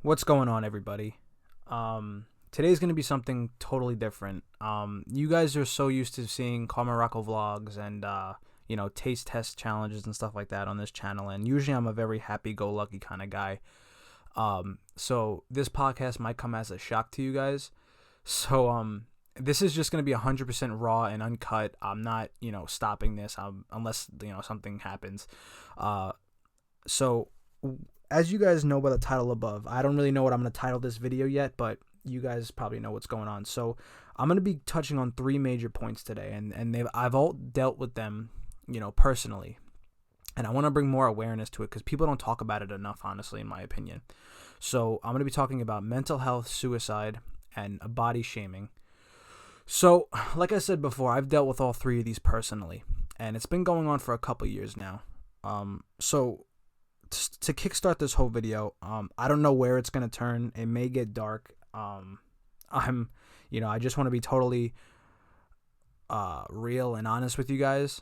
What's going on, everybody? Today's going to be something totally different. You guys are so used to seeing Carmine Rocco vlogs and, taste test challenges and stuff like that on this channel. And usually I'm a very happy-go-lucky kind of guy. So this podcast might come as a shock to you guys. So, this is just going to be 100% raw and uncut. I'm not, stopping this unless, something happens. So as you guys know by the title above, I don't really know what I'm going to title this video yet, but you guys probably know what's going on. So I'm going to be touching on three major points today, and I've all dealt with them, personally. And I want to bring more awareness to it because people don't talk about it enough, honestly, in my opinion. So I'm going to be talking about mental health, suicide, and body shaming. So, like I said before, I've dealt with all three of these personally, and it's been going on for a couple years now. So to kickstart this whole video, I don't know where it's gonna turn. It may get dark. I just want to be totally real and honest with you guys.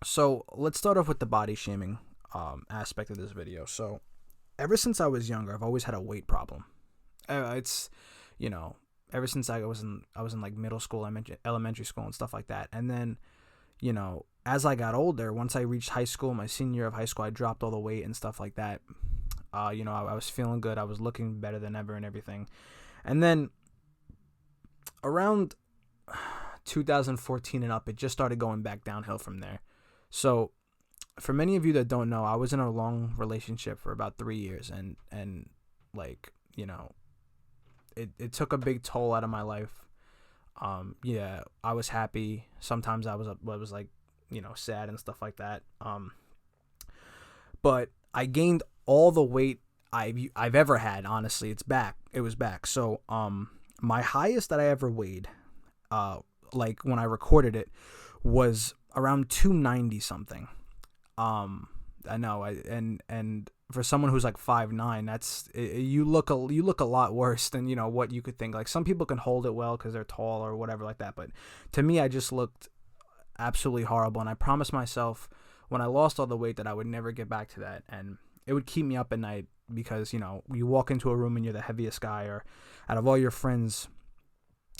So let's start off with the body shaming aspect of this video. So ever since I was younger, I've always had a weight problem. It's ever since I was in like middle school, elementary school, and stuff like that, and then as I got older, once I reached high school, my senior year of high school, I dropped all the weight and stuff like that. I was feeling good. I was looking better than ever and everything. And then around 2014 and up, it just started going back downhill from there. So for many of you that don't know, I was in a long relationship for about 3 years, and it took a big toll out of my life. I was happy. Sometimes I was like, sad and stuff like that. But I gained all the weight I've ever had. Honestly, it was back. So, my highest that I ever weighed, like when I recorded it, was around 290 something. I know, and for someone who's like 5'9", you look a lot worse than what you could think. Like, some people can hold it well because they're tall or whatever like that, but to me, I just looked absolutely horrible. And I promised myself when I lost all the weight that I would never get back to that, and it would keep me up at night because you walk into a room and you're the heaviest guy, or out of all your friends,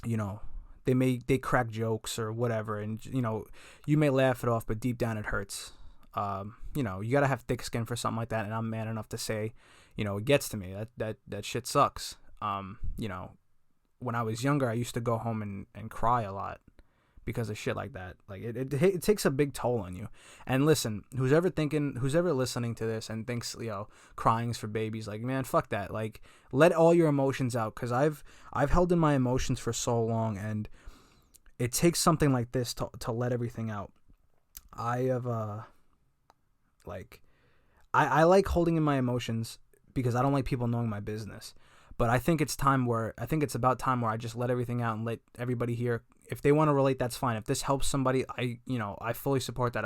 they crack jokes or whatever, and you may laugh it off, but deep down it hurts. You gotta have thick skin for something like that, and I'm man enough to say, it gets to me. That shit sucks. When I was younger, I used to go home and cry a lot because of shit like that. Like, it takes a big toll on you. And listen, who's ever listening to this and thinks, crying's for babies, like, man, fuck that. Like, let all your emotions out, because I've held in my emotions for so long, and it takes something like this to let everything out. I have I like holding in my emotions because I don't like people knowing my business. But I think it's about time where I just let everything out and let everybody hear. If they want to relate, that's fine. If this helps somebody, I fully support that.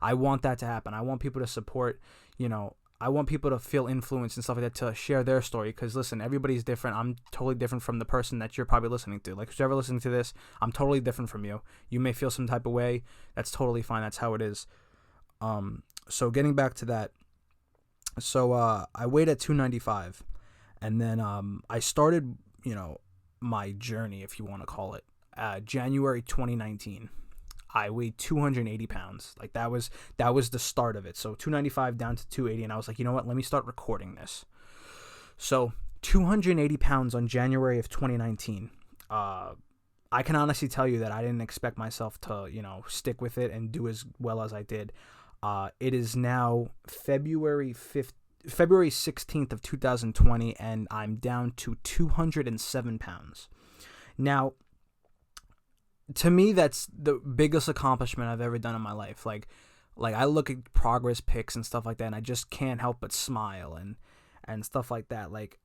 I want that to happen. I want people to support, I want people to feel influenced and stuff like that, to share their story. Because listen, everybody's different. I'm totally different from the person that you're probably listening to. Like, who's ever listening to this, I'm totally different from you. You may feel some type of way. That's totally fine. That's how it is. So getting back to that. So I weighed at 295, and then I started, my journey, if you want to call it, January 2019. I weighed 280 pounds. Like, that was the start of it. So 295 down to 280, and I was like, you know what? Let me start recording this. So 280 pounds on January of 2019. I can honestly tell you that I didn't expect myself to, stick with it and do as well as I did. It is now February 16th of 2020, and I'm down to 207 pounds. Now, to me, that's the biggest accomplishment I've ever done in my life. Like I look at progress pics and stuff like that, and I just can't help but smile and stuff like that. Like,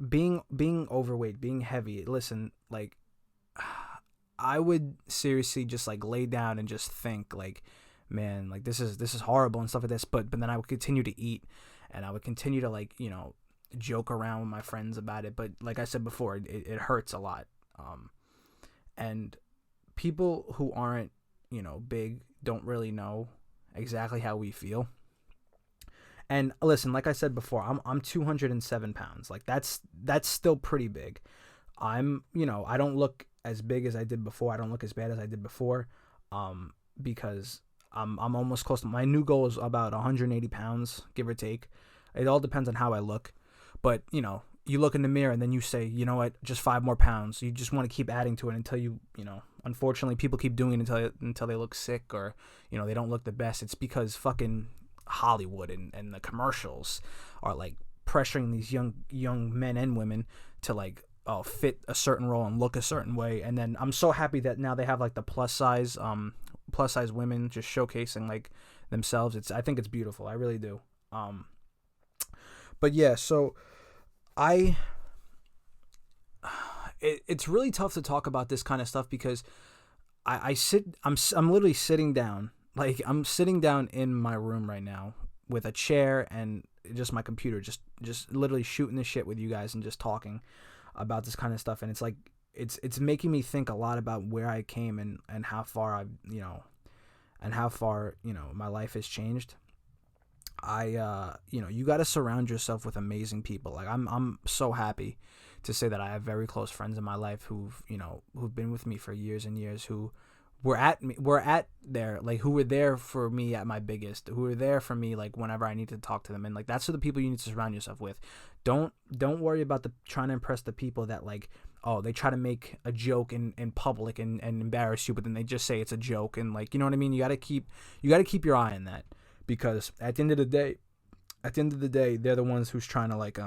being overweight, being heavy. Listen, like, I would seriously just like lay down and just think, like, man, like, this is horrible and stuff like this. But then I would continue to eat, and I would continue to, like, joke around with my friends about it. But like I said before, it hurts a lot. And people who aren't, big don't really know exactly how we feel. And listen, like I said before, I'm 207 pounds. Like that's still pretty big. I don't look as big as I did before. I don't look as bad as I did before, because I'm almost close to my new goal is about 180 pounds, give or take. It all depends on how I look, but you look in the mirror and then you say, you know what, just 5 more pounds. You just want to keep adding to it until unfortunately, people keep doing it until they look sick or they don't look the best. It's because fucking Hollywood and the commercials are like pressuring these young men and women to like fit a certain role and look a certain way. And then I'm so happy that now they have like the plus size women just showcasing like themselves. I think it's beautiful. I really do. But yeah, so it's really tough to talk about this kind of stuff because I'm literally sitting down. Like I'm sitting down in my room right now with a chair and just my computer, just literally shooting the shit with you guys and just talking about this kind of stuff. And it's like it's making me think a lot about where I came and how far I've and how far my life has changed. You got to surround yourself with amazing people. Like I'm so happy to say that I have very close friends in my life who've been with me for years and years, who who were there for me at my biggest, who were there for me like whenever I need to talk to them. And like that's the people you need to surround yourself with. Don't worry about trying to impress the people that like, oh, they try to make a joke in public and embarrass you, but then they just say it's a joke. And like, you know what I mean? You got to keep your eye on that, because at the end of the day, they're the ones who's trying to like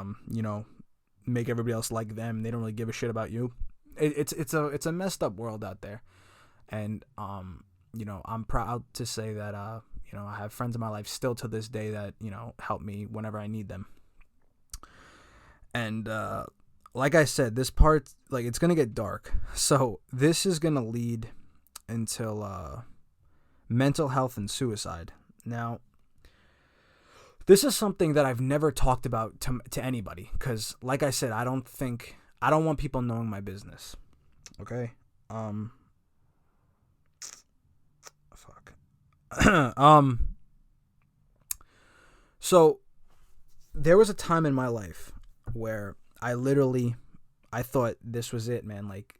make everybody else like them. They don't really give a shit about you. It's a messed up world out there. And I'm proud to say that I have friends in my life still to this day that help me whenever I need them. And like I said, this part, like, it's gonna get dark, so this is gonna lead until mental health and suicide. Now, this is something that I've never talked about to anybody, because like I said, I don't want people knowing my business. Okay. So there was a time in my life where I thought this was it, man. Like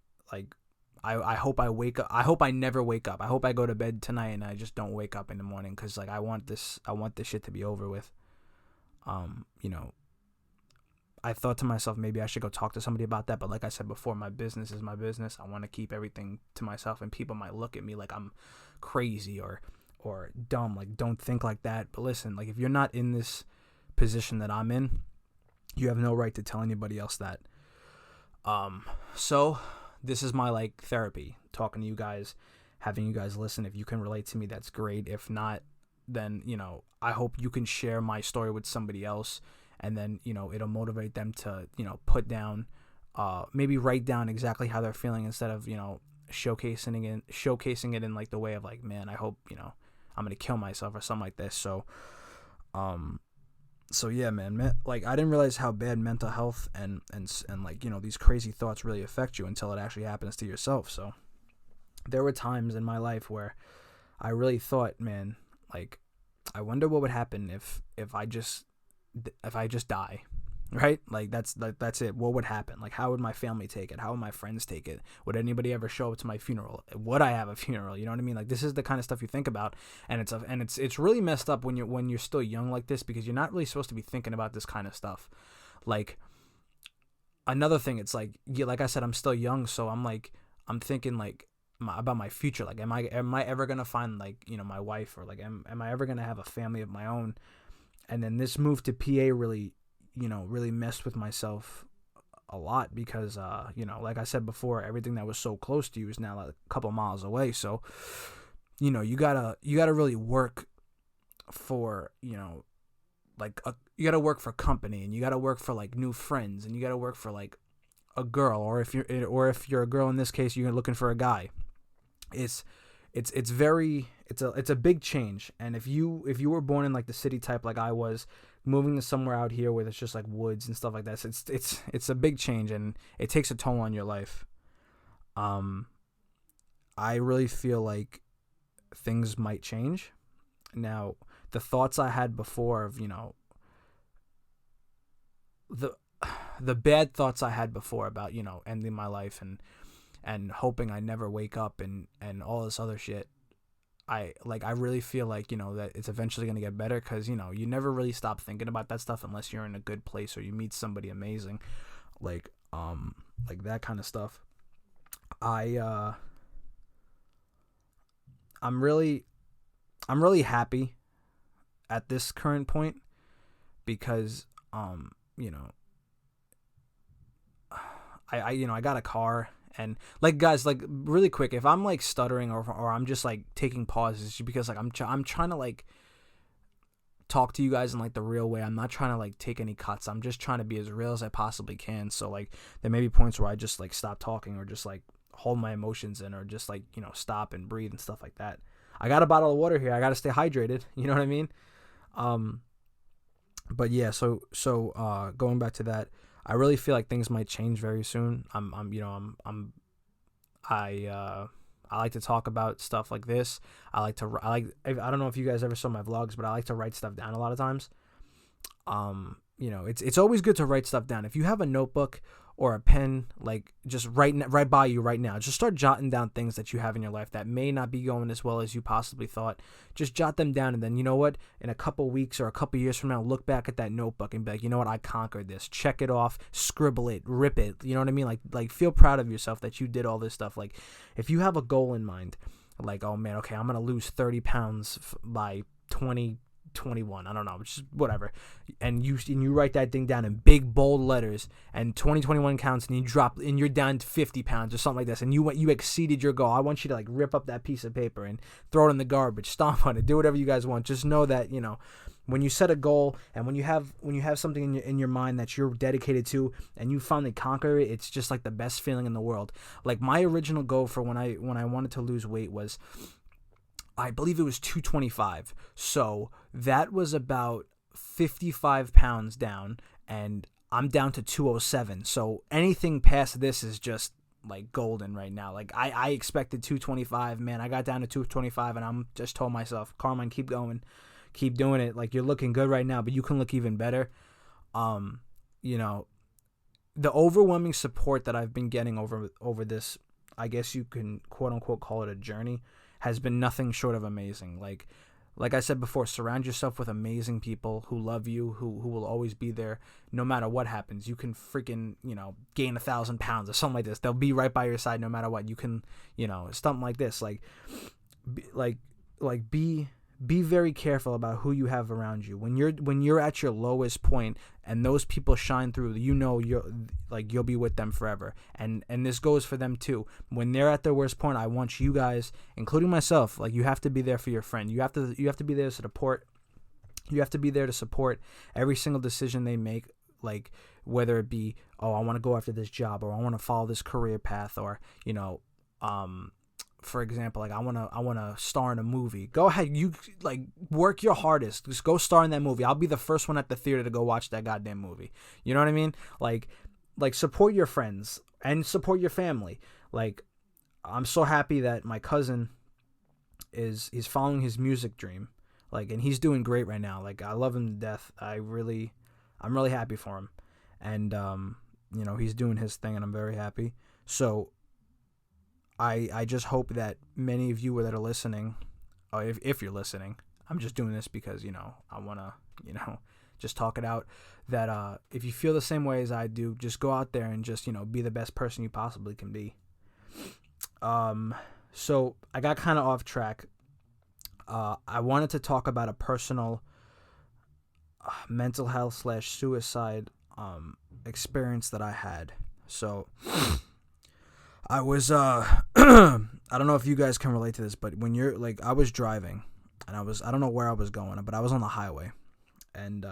I hope I wake up. I hope I never wake up. I hope I go to bed tonight and I just don't wake up in the morning, because like I want this shit to be over with. I thought to myself, maybe I should go talk to somebody about that. But like I said before, my business is my business. I want to keep everything to myself, and people might look at me like I'm crazy or dumb. Like, don't think like that. But listen, like, if you're not in this position that I'm in, you have no right to tell anybody else that. So this is my like therapy, talking to you guys, having you guys listen. If you can relate to me, that's great. If not, then I hope you can share my story with somebody else, and then it'll motivate them to put down, maybe write down exactly how they're feeling, instead of showcasing it in like the way of like, man, I hope I'm gonna kill myself or something like this. So yeah, man, like I didn't realize how bad mental health and like these crazy thoughts really affect you until it actually happens to yourself. So there were times in my life where I really thought, man, like, I wonder what would happen if I just die, right? Like that's it. What would happen? Like, how would my family take it? How would my friends take it? Would anybody ever show up to my funeral? Would I have a funeral? You know what I mean? Like, this is the kind of stuff you think about, and it's really messed up when you're still young like this, because you're not really supposed to be thinking about this kind of stuff. Like, another thing, it's like, yeah, like I said, I'm still young, so I'm thinking like about my future. Like, am I ever gonna find like my wife, or like am I ever gonna have a family of my own? And then this move to PA really messed with myself a lot, because like I said before, everything that was so close to you is now like a couple miles away. So you gotta really work for you gotta work for company, and you gotta work for like new friends, and you gotta work for like a girl, or if you're a girl in this case, you're looking for a guy. It's a big change. And if you were born in like the city type like I was, moving to somewhere out here where it's just like woods and stuff like that, it's a big change, and it takes a toll on your life. I really feel like things might change now. The thoughts I had before of the the bad thoughts I had before about, ending my life and hoping I never wake up and all this other shit. I really feel like, that it's eventually going to get better, because, you never really stop thinking about that stuff unless you're in a good place or you meet somebody amazing, like that kind of stuff. I'm really happy at this current point, because you know I got a car, and like, guys, like, really quick, if I'm like stuttering or I'm just like taking pauses, it's because like I'm trying to like talk to you guys in like the real way. I'm not trying to like take any cuts. I'm just trying to be as real as I possibly can. So like there may be points where I just like stop talking or just like hold my emotions in, or just like, stop and breathe and stuff like that. I got a bottle of water here. I got to stay hydrated. You know what I mean? But yeah, so going back to that, I really feel like things might change very soon. I like to talk about stuff like this. I don't know if you guys ever saw my vlogs, but I like to write stuff down a lot of times. It's always good to write stuff down. If you have a notebook or a pen, like, just right by you right now, just start jotting down things that you have in your life that may not be going as well as you possibly thought. Just jot them down, and then, you know what, in a couple weeks or a couple years from now, look back at that notebook and be like, you know what, I conquered this. Check it off, scribble it, rip it. You know what I mean? Like feel proud of yourself that you did all this stuff. Like, if you have a goal in mind, like, oh man, okay, I'm gonna lose 30 pounds by 2021, I don't know, just whatever, and you write that thing down in big bold letters, and 2021 counts, and you're down to 50 pounds or something like this, and you exceeded your goal. I want you to like rip up that piece of paper and throw it in the garbage, stomp on it, do whatever you guys want. Just know that, when you set a goal, and when you have something in your mind that you're dedicated to, and you finally conquer it, it's just like the best feeling in the world. Like, my original goal for when I wanted to lose weight was, I believe it was 225. So that was about 55 pounds down, and I'm down to 207. So anything past this is just like golden right now. Like, I expected 225, man. I got down to 225, and I'm just told myself, Carmine, keep going, keep doing it. Like, you're looking good right now, but you can look even better. The overwhelming support that I've been getting over this, I guess you can quote unquote call it a journey, has been nothing short of amazing. Like I said before, surround yourself with amazing people who love you, who will always be there no matter what happens. You can freaking, gain 1,000 pounds or something like this. They'll be right by your side no matter what. You can, something like this. Be very careful about who you have around you. When you're at your lowest point and those people shine through, you'll be with them forever. And this goes for them too. When they're at their worst point, I want you guys, including myself, like, you have to be there for your friend. You have to be there to support. You have to be there to support every single decision they make, like, whether it be, oh, I want to go after this job, or I want to follow this career path, or, for example, like, I wanna star in a movie. Go ahead, you like work your hardest. Just go star in that movie. I'll be the first one at the theater to go watch that goddamn movie. You know what I mean? Like support your friends and support your family. Like, I'm so happy that my cousin is following his music dream. Like, and he's doing great right now. Like, I love him to death. I'm really happy for him. And he's doing his thing, and I'm very happy. So I just hope that many of you that are listening, if you're listening, I'm just doing this because, I want to, just talk it out, that if you feel the same way as I do, just go out there and just, be the best person you possibly can be. So I got kind of off track. I wanted to talk about a personal mental health / suicide experience that I had. So I was, I don't know if you guys can relate to this, but when you're, like, I was driving, and I don't know where I was going, but I was on the highway, and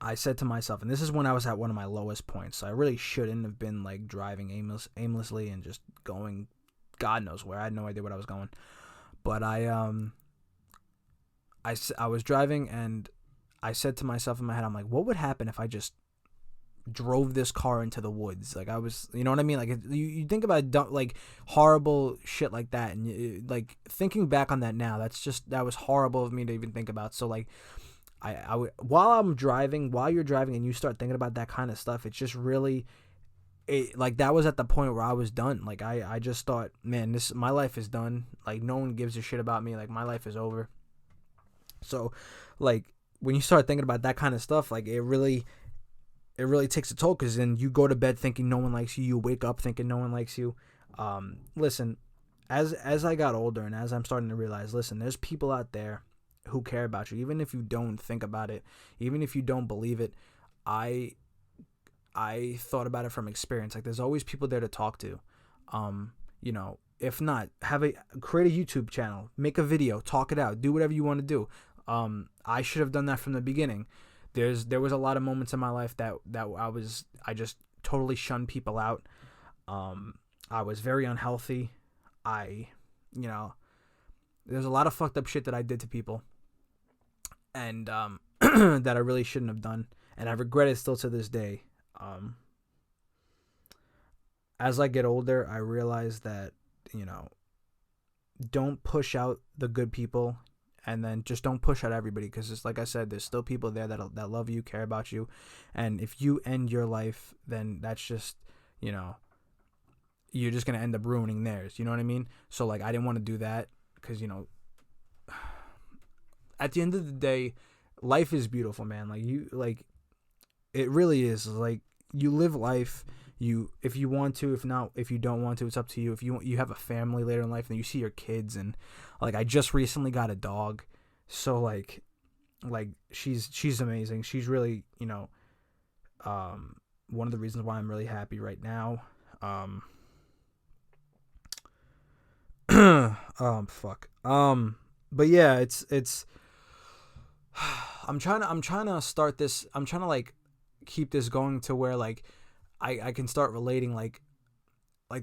I said to myself, and this is when I was at one of my lowest points, so I really shouldn't have been, like, driving aimlessly and just going God knows where. I had no idea where I was going, but I was driving, and I said to myself in my head, I'm like, what would happen if I just drove this car into the woods? Like, I was, you know what I mean? Like, you think about like horrible shit like that, and like, thinking back on that now, that was horrible of me to even think about. So, like, I would, while you're driving and you start thinking about that kind of stuff, it's just really, like that was at the point where I was done. Like I just thought, man, my life is done. Like no one gives a shit about me. Like my life is over. So, like when you start thinking about that kind of stuff, like it really takes a toll, because then you go to bed thinking no one likes you. You wake up thinking no one likes you. Listen, as I got older and as I'm starting to realize, listen, there's people out there who care about you, even if you don't think about it, even if you don't believe it. I thought about it from experience. Like there's always people there to talk to. If not, create a YouTube channel, make a video, talk it out, do whatever you want to do. I should have done that from the beginning. There was a lot of moments in my life that I just totally shunned people out. I was very unhealthy. There's a lot of fucked up shit that I did to people, and that I really shouldn't have done, and I regret it still to this day. As I get older, I realize that, don't push out the good people, and then just don't push out everybody, because it's like I said, there's still people there that love you, care about you, and if you end your life, then that's just, you're just gonna end up ruining theirs. You know what I mean? So like, I didn't want to do that, because at the end of the day, life is beautiful, man. It really is. Like, you live life. If you want to, if not, if you don't want to, it's up to you. If you have a family later in life, and you see your kids, and like I just recently got a dog, so like she's amazing. She's really one of the reasons why I'm really happy right now. Fuck. But yeah, it's. I'm trying to start this. I'm trying to like keep this going to where like I can start relating, like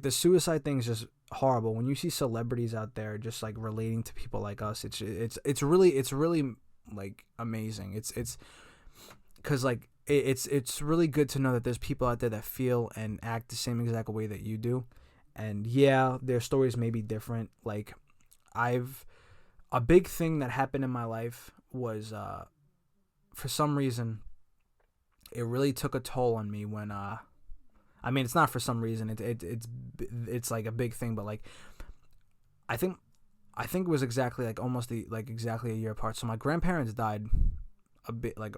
the suicide thing is just horrible. When you see celebrities out there just like relating to people like us, it's really like amazing. It's because like it's really good to know that there's people out there that feel and act the same exact way that you do. And yeah, their stories may be different. Like a big thing that happened in my life was for some reason it really took a toll on me when I mean, it's not for some reason, it's like a big thing, but like I think it was exactly like almost exactly a year apart. So my grandparents died a bit like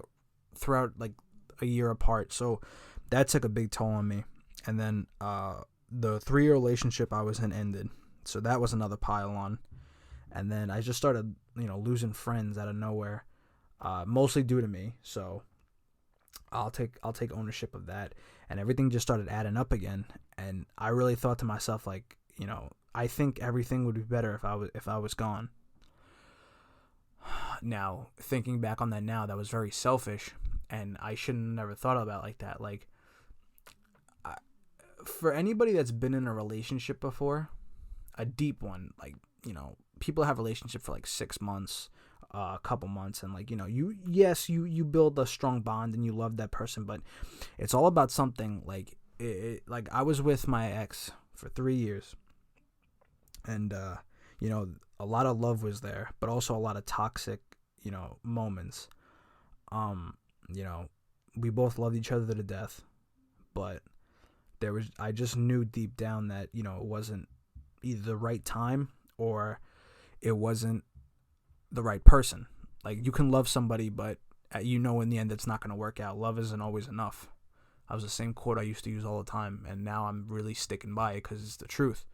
throughout like a year apart, so that took a big toll on me. And then the 3-year relationship I was in ended, so that was another pile on. And then I just started losing friends out of nowhere, mostly due to me. So I'll take ownership of that, and everything just started adding up again. And I really thought to myself, like, I think everything would be better if I was gone. Now, thinking back on that now, that was very selfish, and I shouldn't have never thought about it like that. Like, for anybody that's been in a relationship before, a deep one, like, people have relationships for like 6 months, a couple months, and like, you build a strong bond and you love that person, but it's all about something. Like like I was with my ex for 3 years, and a lot of love was there, but also a lot of toxic moments. We both loved each other to death, but I just knew deep down that it wasn't either the right time or it wasn't the right person. Like, you can love somebody, but in the end it's not going to work out. Love isn't always enough. That was the same quote I used to use all the time, and now I'm really sticking by it because it's the truth.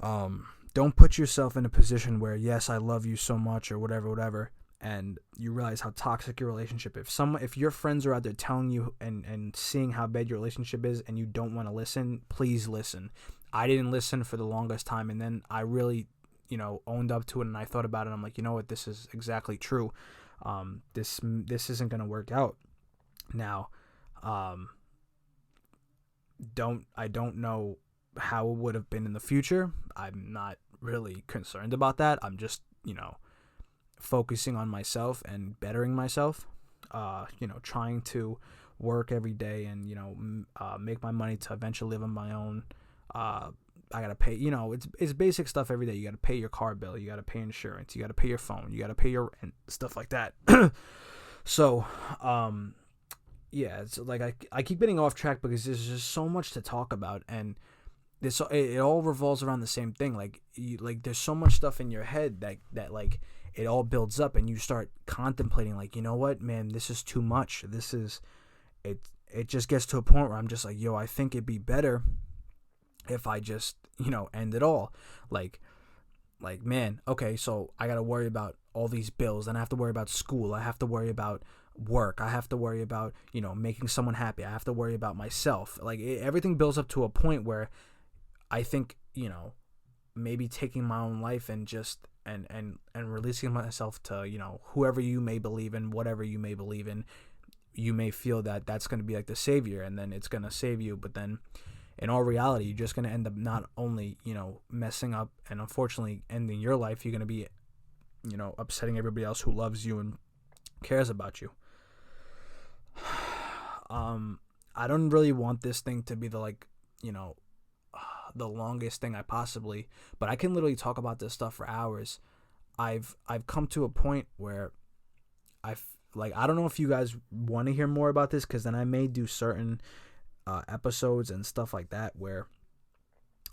Don't put yourself in a position where, yes, I love you so much or whatever, and you realize how toxic your relationship is. If your friends are out there telling you and seeing how bad your relationship is, and you don't want to listen, please listen. I didn't listen for the longest time, and then I really owned up to it, and I thought about it, and I'm like, you know what, this is exactly true. This isn't going to work out. Now, I don't know how it would have been in the future. I'm not really concerned about that. I'm just, focusing on myself and bettering myself, trying to work every day and, make my money to eventually live on my own. gotta pay, it's basic stuff every day. You gotta pay your car bill, you gotta pay insurance, you gotta pay your phone, you gotta pay your rent, stuff like that. So, yeah, it's like I keep getting off track because there's just so much to talk about, and it all revolves around the same thing. Like there's so much stuff in your head that like it all builds up, and you start contemplating, like, you know what, man, this is too much. It just gets to a point where I'm just like, yo, I think it'd be better if I just, end it all. Like, man, okay, so I got to worry about all these bills, and I have to worry about school. I have to worry about work. I have to worry about, making someone happy. I have to worry about myself. Like, everything builds up to a point where I think, maybe taking my own life and just, and releasing myself to, whoever you may believe in, whatever you may believe in, you may feel that that's going to be like the savior, and then it's going to save you. But then in all reality, you're just going to end up not only, messing up and unfortunately ending your life, you're going to be, upsetting everybody else who loves you and cares about you. I don't really want this thing to be the the longest thing but I can literally talk about this stuff for hours. I've come to a point where I don't know if you guys want to hear more about this, because then I may do certain episodes and stuff like that where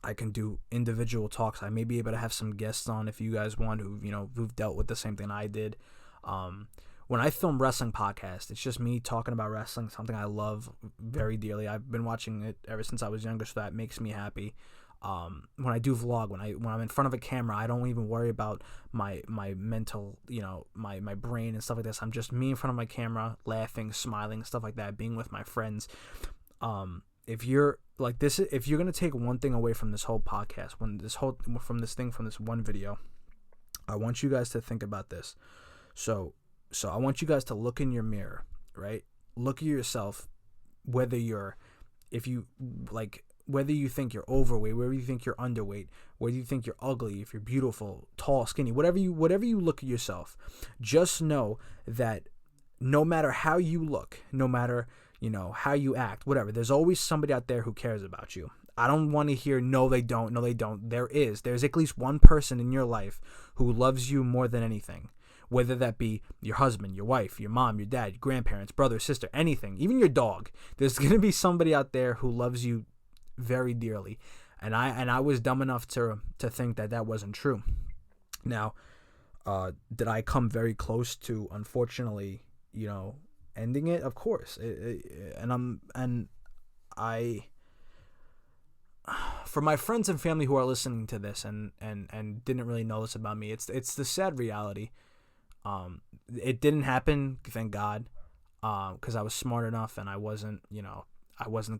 I can do individual talks. I may be able to have some guests on if you guys want, who've dealt with the same thing I did. When I film wrestling podcast, it's just me talking about wrestling, something I love very dearly. I've been watching it ever since I was younger, so that makes me happy. When I do vlog, when I'm in front of a camera, I don't even worry about my mental, my brain and stuff like this. I'm just me in front of my camera, laughing, smiling, stuff like that, being with my friends. If you're like this, if you're gonna take one thing away from this whole podcast, from this one video, I want you guys to think about this. So I want you guys to look in your mirror, right? Look at yourself, whether you think you're overweight, whether you think you're underweight, whether you think you're ugly, if you're beautiful, tall, skinny, whatever you look at yourself, just know that no matter how you look, no matter, how you act, whatever, there's always somebody out there who cares about you. I don't want to hear, no, they don't. There's at least one person in your life who loves you more than anything. Whether that be your husband, your wife, your mom, your dad, your grandparents, brother, sister, anything, even your dog. There's going to be somebody out there who loves you very dearly. And I was dumb enough to think that wasn't true. Now, did I come very close to, unfortunately, ending it? Of course. For my friends and family who are listening to this and didn't really know this about me, it's the sad reality. It didn't happen, thank God, because I was smart enough and I wasn't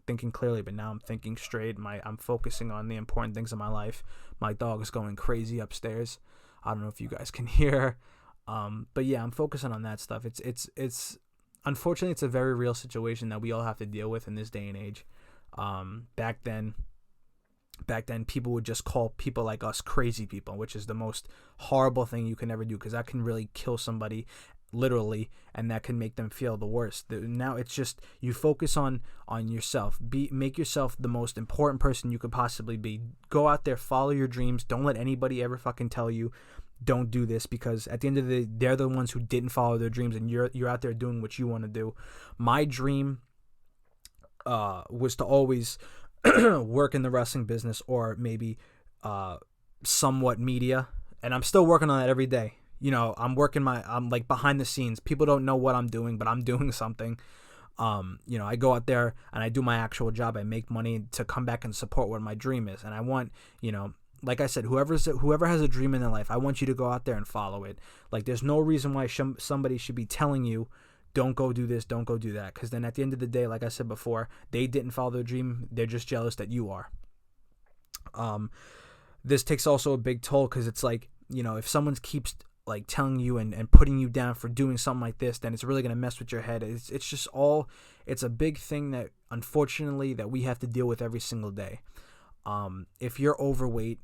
thinking clearly, but now I'm thinking straight. I'm focusing on the important things in my life. My dog is going crazy upstairs. I don't know if you guys can hear, but yeah, I'm focusing on that stuff. It's unfortunately, it's a very real situation that we all have to deal with in this day and age. Back then, people would just call people like us crazy people, which is the most horrible thing you can ever do, because that can really kill somebody, literally, and that can make them feel the worst. Now it's just, you focus on yourself. Make yourself the most important person you could possibly be. Go out there, follow your dreams. Don't let anybody ever fucking tell you don't do this, because at the end of the day, they're the ones who didn't follow their dreams, and you're out there doing what you want to do. My dream was to always work in the wrestling business, or maybe somewhat media, and I'm still working on that every day. I'm like behind the scenes. People don't know what I'm doing, but I'm doing something. I go out there and I do my actual job. I make money to come back and support what my dream is. And I want, like I said, whoever has a dream in their life, I want you to go out there and follow it. Like, there's no reason why somebody should be telling you, don't go do this, don't go do that. Because then at the end of the day, like I said before, they didn't follow their dream. They're just jealous that you are. This takes also a big toll, because it's like, if someone keeps like telling you and putting you down for doing something like this, then it's really going to mess with your head. It's a big thing that, unfortunately, that we have to deal with every single day. If you're overweight,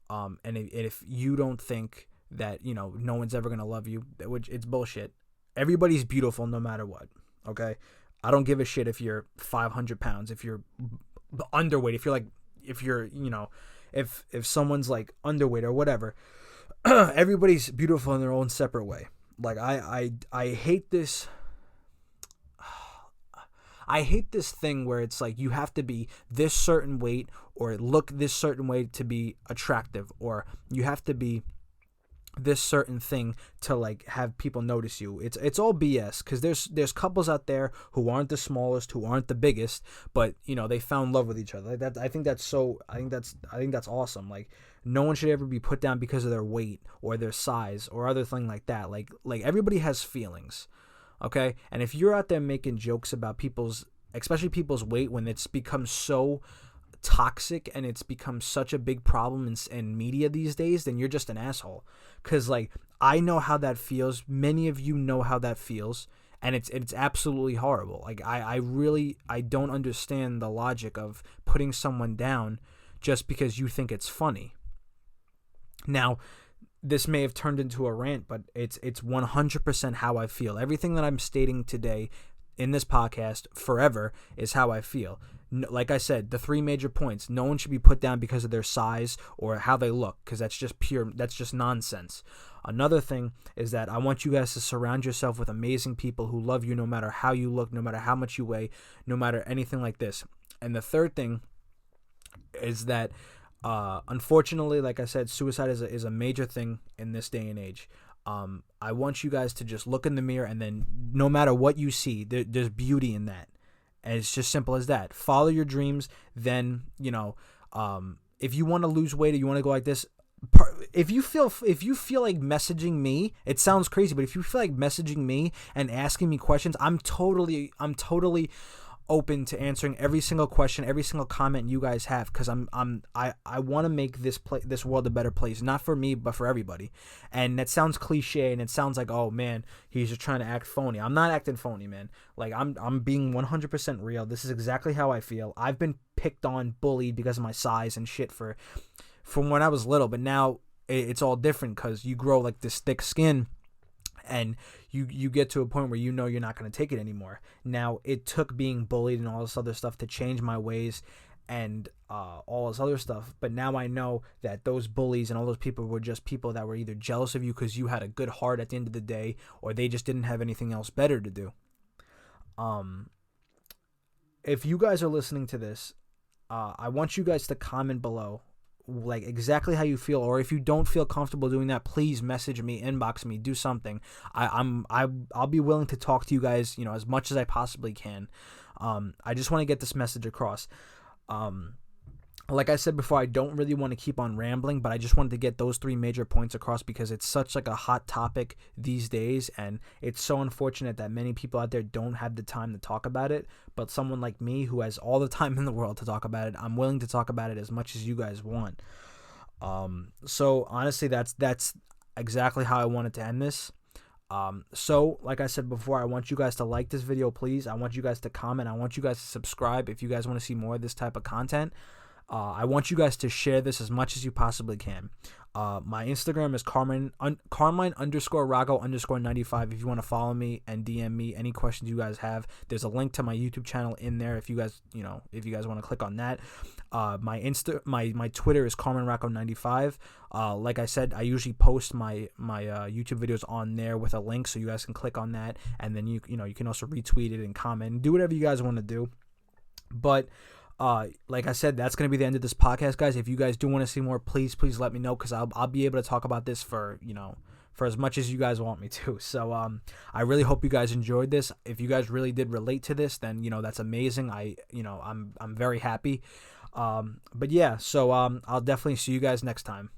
and if you don't think that, no one's ever going to love you, which it's bullshit. Everybody's beautiful no matter what. Okay. I don't give a shit if you're 500 pounds, if you're underweight, if you're if someone's like underweight or whatever, everybody's beautiful in their own separate way. Like I hate this. I hate this thing where it's like you have to be this certain weight or look this certain way to be attractive, or you have to be this certain thing to like have people notice you. It's all BS, because there's couples out there who aren't the smallest, who aren't the biggest, but you know, they found love with each other. Like that, I think that's awesome. Like no one should ever be put down because of their weight or their size or other thing like that. Like everybody has feelings, okay? And if you're out there making jokes about especially people's weight, when it's become so toxic and it's become such a big problem in media these days, then you're just an asshole. Because like I know how that feels, many of you know how that feels, and it's absolutely horrible. Like I don't understand the logic of putting someone down just because you think it's funny. Now, this may have turned into a rant, but it's 100% how I feel. Everything that I'm stating today in this podcast forever is how I feel. Like I said, the 3 major points: no one should be put down because of their size or how they look, because that's just nonsense. Another thing is that I want you guys to surround yourself with amazing people who love you no matter how you look, no matter how much you weigh, no matter anything like this. And the third thing is that unfortunately, like I said, suicide is a major thing in this day and age. I want you guys to just look in the mirror, and then no matter what you see, there's beauty in that. And it's just simple as that. Follow your dreams. Then, you know, if you want to lose weight or you want to go like this, if you feel like messaging me, it sounds crazy, but if you feel like messaging me and asking me questions, I'm totally open to answering every single question, every single comment you guys have, because I want to make this world a better place, not for me but for everybody. And that sounds cliche, and it sounds like, oh man, he's just trying to act phony. I'm not acting phony, man. Like I'm being 100% real. This is exactly how I feel. I've been picked on, bullied because of my size and shit from when I was little, but now it's all different, because you grow like this thick skin, and you get to a point where you know you're not going to take it anymore. Now, it took being bullied and all this other stuff to change my ways and all this other stuff. But now I know that those bullies and all those people were just people that were either jealous of you because you had a good heart at the end of the day, or they just didn't have anything else better to do. If you guys are listening to this, I want you guys to comment below like exactly how you feel, or if you don't feel comfortable doing that, please message me, inbox me, do something. I'll be willing to talk to you guys, you know, as much as I possibly can. I just want to get this message across. Like I said before, I don't really want to keep on rambling, but I just wanted to get those 3 major points across, because it's such like a hot topic these days, and it's so unfortunate that many people out there don't have the time to talk about it. But someone like me, who has all the time in the world to talk about it, I'm willing to talk about it as much as you guys want. So honestly, that's exactly how I wanted to end this. So like I said before, I want you guys to like this video, please. I want you guys to comment. I want you guys to subscribe if you guys want to see more of this type of content. I want you guys to share this as much as you possibly can. My Instagram is Carmine _ Rocco _ 95. If you want to follow me and DM me any questions you guys have, there's a link to my YouTube channel in there. If you guys want to click on that. My Twitter is Carmine Rocco 95. Like I said, I usually post my YouTube videos on there with a link, so you guys can click on that, and then you can also retweet it and comment and do whatever you guys want to do. But like I said, that's going to be the end of this podcast, guys. If you guys do want to see more, please let me know, because I'll be able to talk about this for as much as you guys want me to. So I really hope you guys enjoyed this. If you guys really did relate to this, then that's amazing. I'm very happy. But yeah, so I'll definitely see you guys next time.